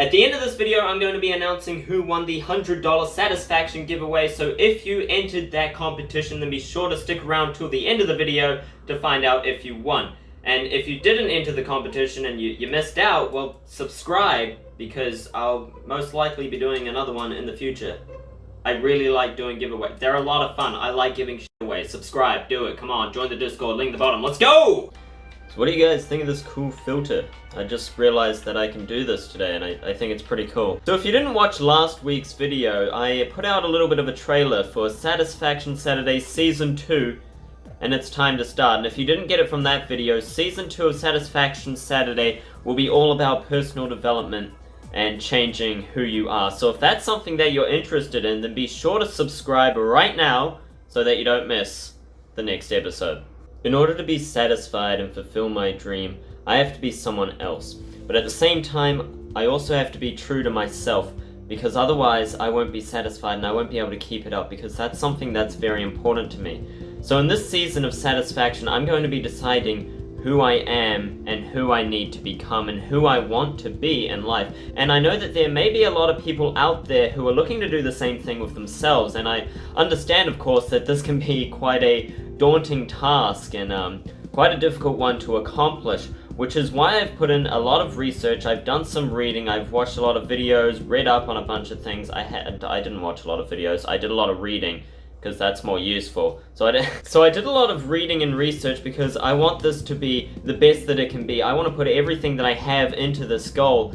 At the end of this video, I'm going to be announcing who won the $100 satisfaction giveaway, so if you entered that competition, then be sure to stick around till the end of the video to find out if you won. And if you didn't enter the competition and you missed out, well, subscribe, because I'll most likely be doing another one in the future. I really like doing giveaways. They're a lot of fun. I like giving shit away. Subscribe, do it, come on, join the Discord, link at the bottom, let's go! So what do you guys think of this cool filter? I just realized that I can do this today, and I think it's pretty cool. So if you didn't watch last week's video, I put out a little bit of a trailer for Satisfaction Saturday Season 2, and it's time to start. And if you didn't get it from that video, Season 2 of Satisfaction Saturday will be all about personal development and changing who you are. So if that's something that you're interested in, then be sure to subscribe right now so that you don't miss the next episode. In order to be satisfied and fulfill my dream, I have to be someone else. But at the same time, I also have to be true to myself, because otherwise I won't be satisfied and I won't be able to keep it up, because that's something that's very important to me. So in this season of Satisfaction, I'm going to be deciding who I am and who I need to become and who I want to be in life. And I know that there may be a lot of people out there who are looking to do the same thing with themselves, and I understand, of course, that this can be quite a daunting task and quite a difficult one to accomplish, which is why I've put in a lot of research. I've done some reading, I've watched a lot of videos, read up on a bunch of things. I didn't watch a lot of videos, I did a lot of reading, because that's more useful. So I did a lot of reading and research because I want this to be the best that it can be. I want to put everything that I have into this goal,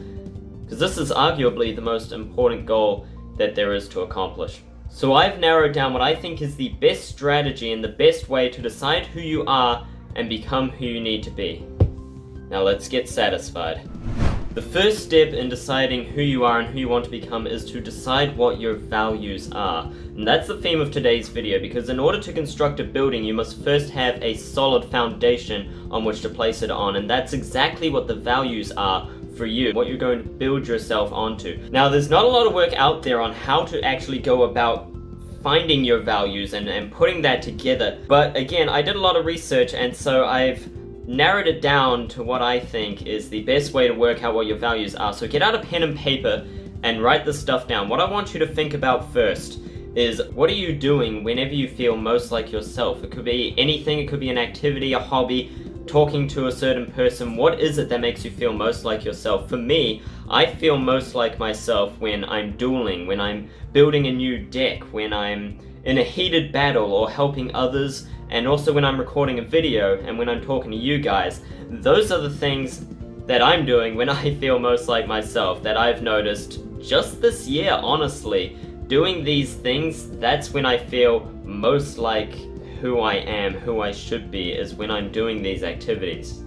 because this is arguably the most important goal that there is to accomplish. So I've narrowed down what I think is the best strategy and the best way to decide who you are and become who you need to be. Now let's get satisfied. The first step in deciding who you are and who you want to become is to decide what your values are. And that's the theme of today's video, because in order to construct a building, you must first have a solid foundation on which to place it on, and that's exactly what the values are for you, what you're going to build yourself onto. Now, there's not a lot of work out there on how to actually go about finding your values and putting that together, but again, I did a lot of research, and so I've narrowed it down to what I think is the best way to work out what your values are. So get out a pen and paper and write this stuff down. What I want you to think about first is, what are you doing whenever you feel most like yourself? It could be anything, it could be an activity, a hobby, talking to a certain person. What is it that makes you feel most like yourself? For me, I feel most like myself when I'm dueling, when I'm building a new deck, when I'm in a heated battle or helping others, and also when I'm recording a video and when I'm talking to you guys. Those are the things that I'm doing when I feel most like myself, that I've noticed just this year, honestly. Doing these things, that's when I feel most like who I am, who I should be, is when I'm doing these activities.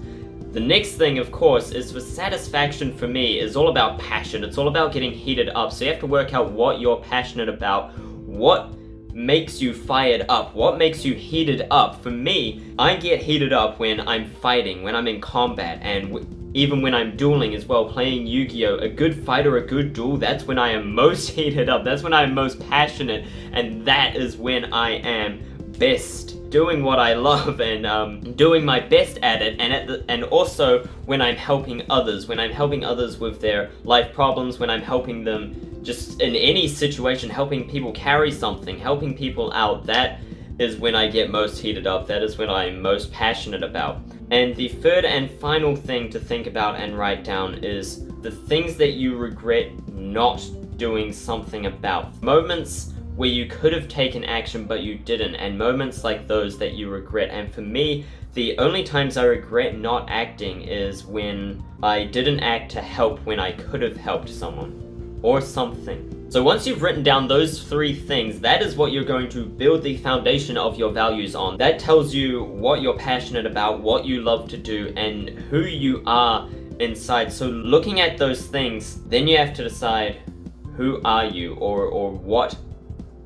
The next thing, of course, is for satisfaction for me is all about passion. It's all about getting heated up. So you have to work out what you're passionate about, what makes you fired up, what makes you heated up. For me, I get heated up when I'm fighting, when I'm in combat, and even when I'm dueling as well, playing Yu-Gi-Oh! A good fight or a good duel, that's when I am most heated up, that's when I'm most passionate, and that is when I am best doing what I love and doing my best at it, and also when I'm helping others, with their life problems, when I'm helping them just in any situation, helping people carry something, helping people out. That is when I get most heated up, that is when I'm most passionate about. And the third and final thing to think about and write down is the things that you regret not doing something about. Moments where you could have taken action but you didn't, and moments like those that you regret. And for me, the only times I regret not acting is when I didn't act to help when I could have helped someone or something. So once you've written down those three things, that is what you're going to build the foundation of your values on. That tells you what you're passionate about, what you love to do, and who you are inside. So looking at those things, then you have to decide, who are you, or what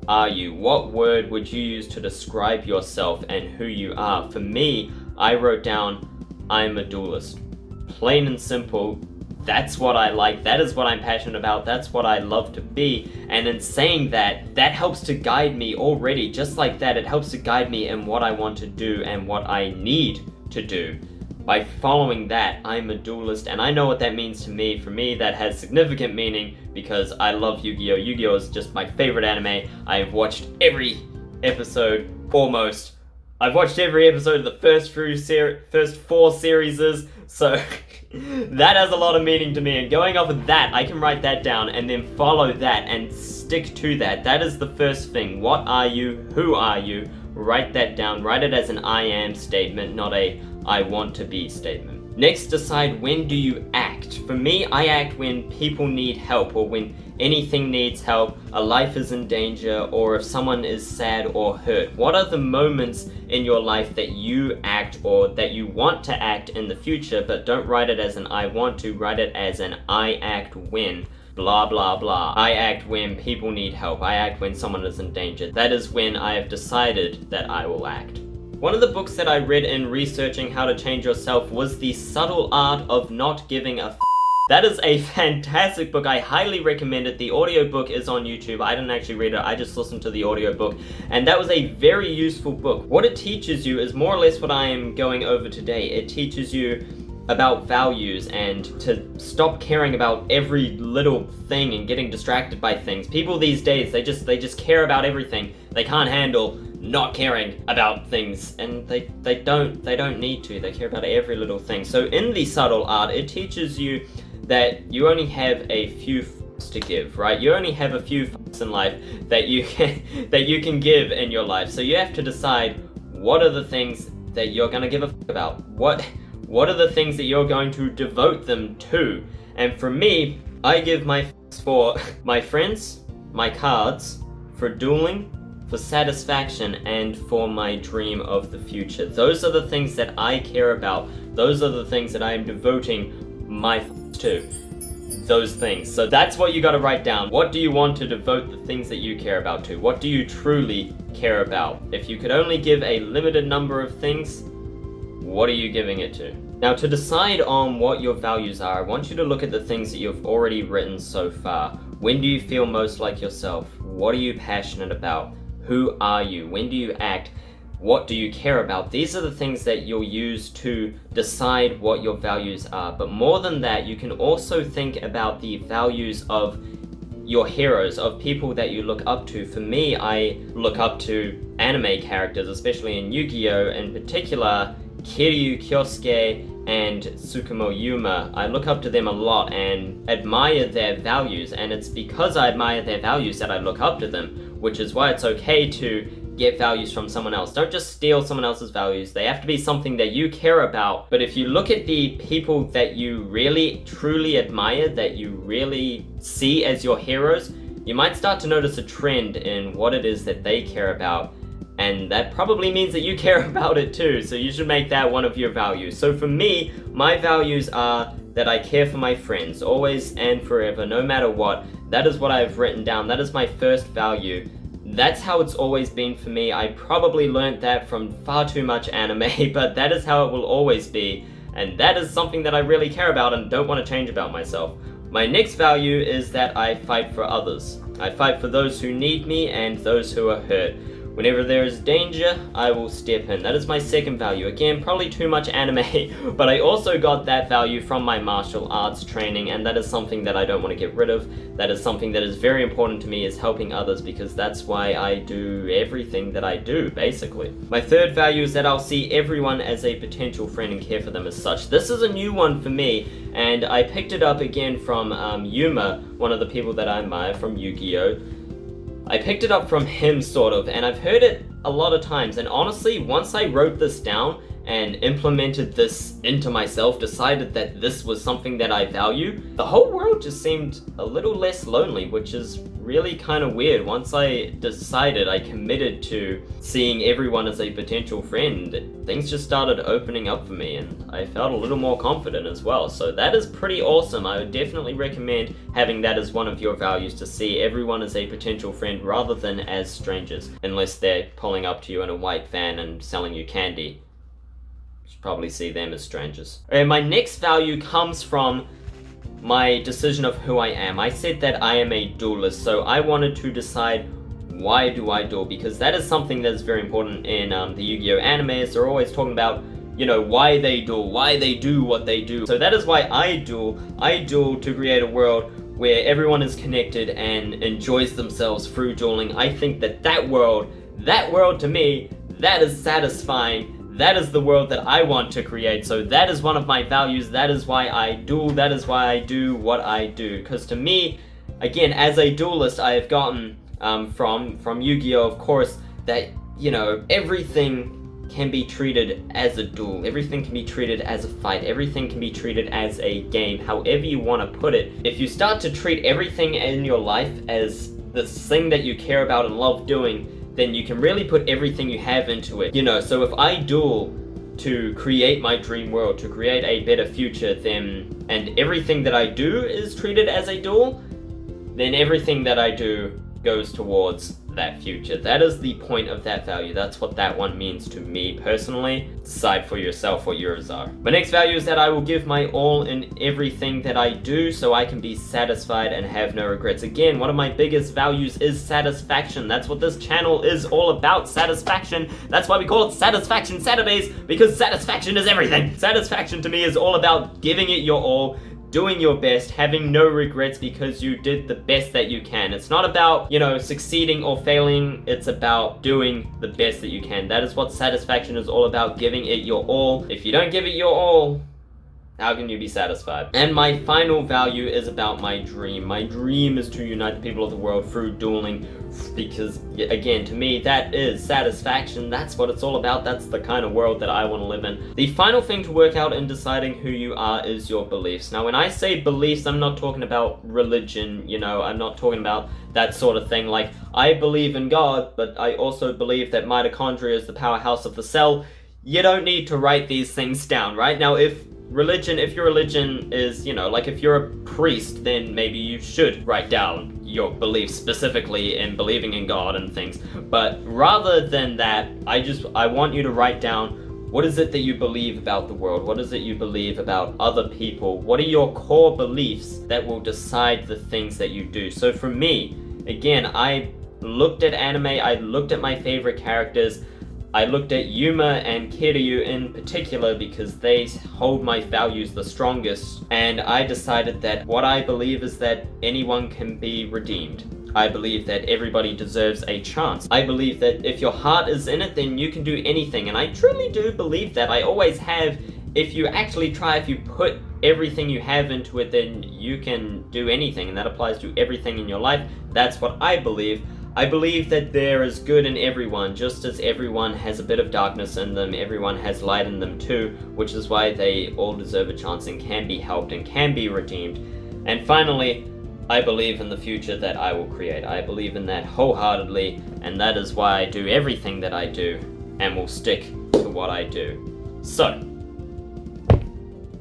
are you? What word would you use to describe yourself and who you are? For me, I wrote down, I'm a duelist. Plain and simple. That's what I like, that is what I'm passionate about, that's what I love to be. And in saying that, that helps to guide me already. Just like that, it helps to guide me in what I want to do and what I need to do. By following that, I'm a duelist, and I know what that means to me. For me, that has significant meaning because I love Yu-Gi-Oh! Yu-Gi-Oh! Is just my favorite anime. I've watched every episode, almost. I've watched every episode of the first 4 series, so that has a lot of meaning to me. And going off of that, I can write that down and then follow that and stick to that. That is the first thing. What are you? Who are you? Write that down. Write it as an I am statement, not a I want to be statement. Next, decide when do you act. For me, I act when people need help, or when anything needs help, a life is in danger, or if someone is sad or hurt. What are the moments in your life that you act or that you want to act in the future, but don't write it as an I want to, write it as an I act when. Blah blah blah. I act when people need help. I act when someone is in danger. That is when I have decided that I will act. One of the books that I read in researching how to change yourself was The Subtle Art of Not Giving a F***. That is a fantastic book. I highly recommend it. The audiobook is on YouTube. I didn't actually read it. I just listened to the audiobook. And that was a very useful book. What it teaches you is more or less what I am going over today. It teaches you about values and to stop caring about every little thing and getting distracted by things. People these days, they just care about everything. They can't handle not caring about things, and they don't need to. They care about every little thing. So in The Subtle Art, it teaches you that you only have a few f***s to give, right? You only have a few f***s in life that you can give in your life. So you have to decide what are the things that you're gonna give a f*** about. What are the things that you're going to devote them to? And for me, I give my f***s for my friends, my cards, for dueling, for satisfaction, and for my dream of the future. Those are the things that I care about. Those are the things that I am devoting my f***s to. Those things. So that's what you gotta write down. What do you want to devote the things that you care about to? What do you truly care about? If you could only give a limited number of things, what are you giving it to? Now, to decide on what your values are, I want you to look at the things that you've already written so far. When do you feel most like yourself? What are you passionate about? Who are you? When do you act? What do you care about? These are the things that you'll use to decide what your values are. But more than that, you can also think about the values of your heroes, of people that you look up to. For me, I look up to anime characters, especially in Yu-Gi-Oh! In particular, Kiryu Kyosuke and Tsukumo Yuma. I look up to them a lot and admire their values, and it's because I admire their values that I look up to them, which is why it's okay to get values from someone else. Don't just steal someone else's values. They have to be something that you care about. But if you look at the people that you really, truly admire, that you really see as your heroes, you might start to notice a trend in what it is that they care about. And that probably means that you care about it too, so you should make that one of your values. So for me, my values are that I care for my friends, always and forever, no matter what. That is what I've written down. That is my first value. That's how it's always been for me. I probably learned that from far too much anime, but that is how it will always be. And that is something that I really care about and don't want to change about myself. My next value is that I fight for others. I fight for those who need me and those who are hurt. Whenever there is danger, I will step in. That is my second value. Again, probably too much anime, but I also got that value from my martial arts training, and that is something that I don't want to get rid of. That is something that is very important to me, is helping others, because that's why I do everything that I do, basically. My third value is that I'll see everyone as a potential friend and care for them as such. This is a new one for me, and I picked it up again from Yuma, one of the people that I admire from Yu-Gi-Oh! I picked it up from him, sort of, and I've heard it a lot of times, and honestly, once I wrote this down and implemented this into myself, decided that this was something that I value, the whole world just seemed a little less lonely, which is really kind of weird. Once I decided, I committed to seeing everyone as a potential friend, things just started opening up for me, and I felt a little more confident as well. So that is pretty awesome. I would definitely recommend having that as one of your values, to see everyone as a potential friend rather than as strangers, unless they're pulling up to you in a white van and selling you candy. You should probably see them as strangers. Okay, my next value comes from my decision of who I am. I said that I am a duelist, so I wanted to decide, why do I duel? Because that is something that is very important in the Yu-Gi-Oh! Animes. They're always talking about why they do what they do. So that is why I duel to create a world where everyone is connected and enjoys themselves through dueling. I think that world to me, that is satisfying. That is the world that I want to create. So that is one of my values. That is why I duel. That is why I do what I do. Because to me, again, as a duelist, I have gotten from Yu-Gi-Oh, of course, that, everything can be treated as a duel. Everything can be treated as a fight. Everything can be treated as a game, however you want to put it. If you start to treat everything in your life as the thing that you care about and love doing, then you can really put everything you have into it. So if I duel to create my dream world, to create a better future, and everything that I do is treated as a duel, then everything that I do goes towards that future. That is the point of that value. That's what that one means to me personally. Decide for yourself what yours are. My next value is that I will give my all in everything that I do so I can be satisfied and have no regrets. Again, one of my biggest values is satisfaction. That's what this channel is all about, satisfaction. That's why we call it Satisfaction Saturdays, because satisfaction is everything. Satisfaction to me is all about giving it your all, doing your best, having no regrets because you did the best that you can. It's not about, succeeding or failing. It's about doing the best that you can. That is what satisfaction is all about, giving it your all. If you don't give it your all, how can you be satisfied? And my final value is about my dream. My dream is to unite the people of the world through dueling, because, again, to me, that is satisfaction. That's what it's all about. That's the kind of world that I want to live in. The final thing to work out in deciding who you are is your beliefs. Now, when I say beliefs, I'm not talking about religion, I'm not talking about that sort of thing. Like, I believe in God, but I also believe that mitochondria is the powerhouse of the cell. You don't need to write these things down, right? Now, if your religion is, like if you're a priest, then maybe you should write down your beliefs specifically in believing in God and things. But rather than that, I want you to write down, what is it that you believe about the world? What is it you believe about other people? What are your core beliefs that will decide the things that you do? So for me, again, I looked at anime, I looked at my favorite characters, I looked at Yuma and Kiryu in particular because they hold my values the strongest, and I decided that what I believe is that anyone can be redeemed. I believe that everybody deserves a chance. I believe that if your heart is in it, then you can do anything, and I truly do believe that. I always have. If you actually try, if you put everything you have into it, then you can do anything, and that applies to everything in your life. That's what I believe. I believe that there is good in everyone, just as everyone has a bit of darkness in them, everyone has light in them too, which is why they all deserve a chance and can be helped and can be redeemed. And finally, I believe in the future that I will create. I believe in that wholeheartedly, and that is why I do everything that I do and will stick to what I do. So,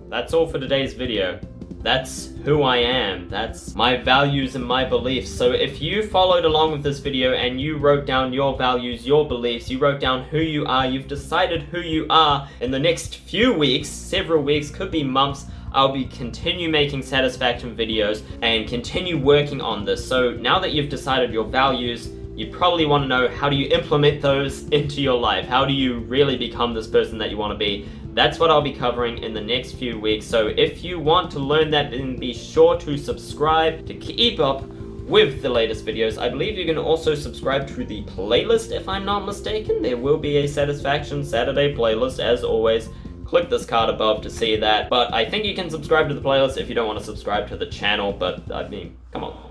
that's all for today's video. That's who I am. That's my values and my beliefs. So if you followed along with this video and you wrote down your values, your beliefs, you wrote down who you are, you've decided who you are, in the next few weeks, several weeks, could be months, I'll be continue making satisfaction videos and continue working on this. So now that you've decided your values, you probably want to know, how do you implement those into your life? How do you really become this person that you want to be? That's what I'll be covering in the next few weeks. So if you want to learn that, then be sure to subscribe to keep up with the latest videos. I believe you can also subscribe to the playlist, if I'm not mistaken. There will be a Satisfaction Saturday playlist, as always. Click this card above to see that. But I think you can subscribe to the playlist if you don't want to subscribe to the channel. But I mean, come on.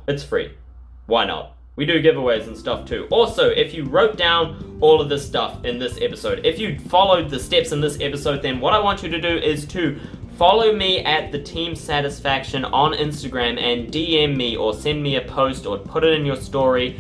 It's free. Why not? We do giveaways and stuff too. Also, if you wrote down all of this stuff in this episode, if you followed the steps in this episode, then what I want you to do is to follow me at the Team Satisfaction on Instagram and DM me or send me a post or put it in your story,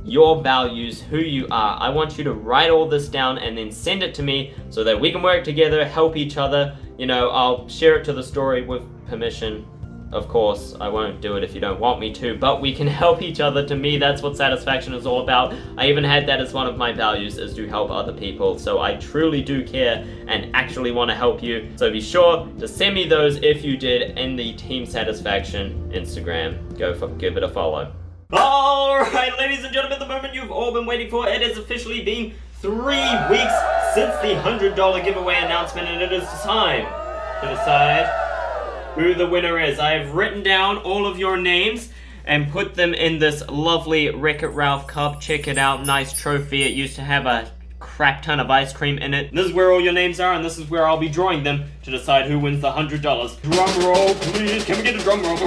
your values, who you are. I want you to write all this down and then send it to me so that we can work together, help each other. I'll share it to the story with permission. Of course, I won't do it if you don't want me to, but we can help each other. To me, that's what satisfaction is all about. I even had that as one of my values, is to help other people. So I truly do care and actually want to help you. So be sure to send me those if you did in the Team Satisfaction Instagram. Give it a follow. Alright, ladies and gentlemen, the moment you've all been waiting for, it has officially been 3 weeks it's the $100 giveaway announcement, and it is time to decide who the winner is. I have written down all of your names and put them in this lovely Wreck-It Ralph cup. Check it out, nice trophy. It used to have a crap ton of ice cream in it. This is where all your names are, and this is where I'll be drawing them to decide who wins the $100. Drum roll, please. Can we get a drum roll?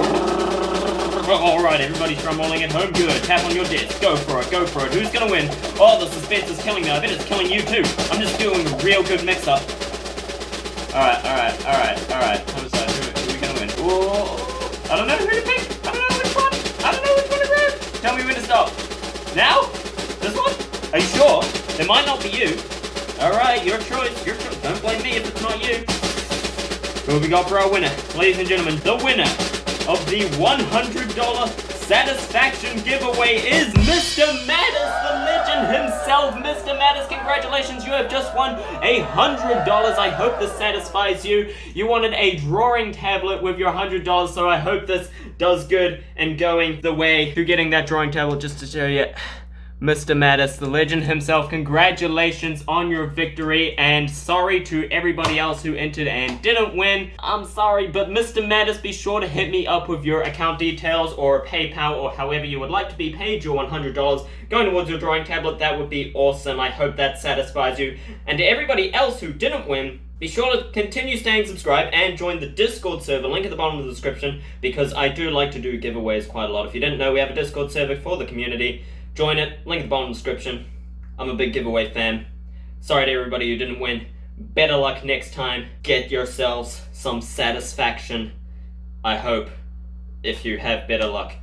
Alright, everybody's drum rolling at home. Good. Tap on your disc. Go for it, go for it. Who's gonna win? Oh, the suspense is killing me. I bet it's killing you too. I'm just doing a real good mix-up. Alright. Time to decide who are we gonna win. Oh, I don't know who to pick. I don't know which one to grab. Tell me when to stop. Now? This one? Are you sure? It might not be you. Alright, your choice. Don't blame me if it's not you. Who have we got for our winner? Ladies and gentlemen, the winner of the $100 satisfaction giveaway is Mr. Mattis, the legend himself. Mr. Mattis, congratulations, you have just won $100. I hope this satisfies you. You wanted a drawing tablet with your $100, so I hope this does good and going the way to getting that drawing tablet. Just to show you, Mr. Mattis, the legend himself, congratulations on your victory, and sorry to everybody else who entered and didn't win. I'm sorry, but Mr. Mattis, be sure to hit me up with your account details or PayPal or however you would like to be paid your $100 going towards your drawing tablet. That would be awesome. I hope that satisfies you. And to everybody else who didn't win, be sure to continue staying subscribed and join the Discord server, link at the bottom of the description, because I do like to do giveaways quite a lot. If you didn't know, we have a Discord server for the community. Join it, link at the bottom of the description. I'm a big giveaway fan. Sorry to everybody who didn't win. Better luck next time. Get yourselves some satisfaction, I hope, if you have better luck.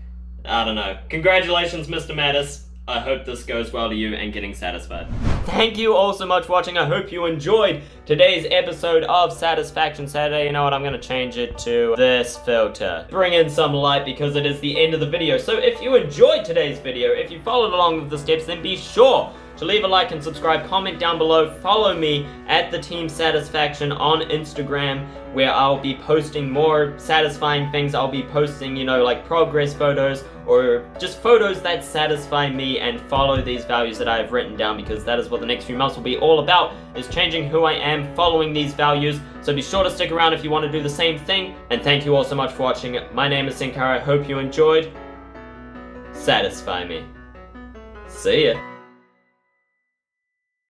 I don't know. Congratulations, Mr. Mattis. I hope this goes well to you and getting satisfied. Thank you all so much for watching. I hope you enjoyed today's episode of Satisfaction Saturday. You know what? I'm going to change it to this filter. Bring in some light because it is the end of the video. So if you enjoyed today's video, if you followed along with the steps, then be sure to leave a like and subscribe, comment down below, follow me at the Team Satisfaction on Instagram, where I'll be posting more satisfying things. I'll be posting, you know, like progress photos or just photos that satisfy me, and follow these values that I have written down, because that is what the next few months will be all about, is changing who I am, following these values. So be sure to stick around if you want to do the same thing. And thank you all so much for watching. My name is Sinkar. I hope you enjoyed. Satisfy me. See ya.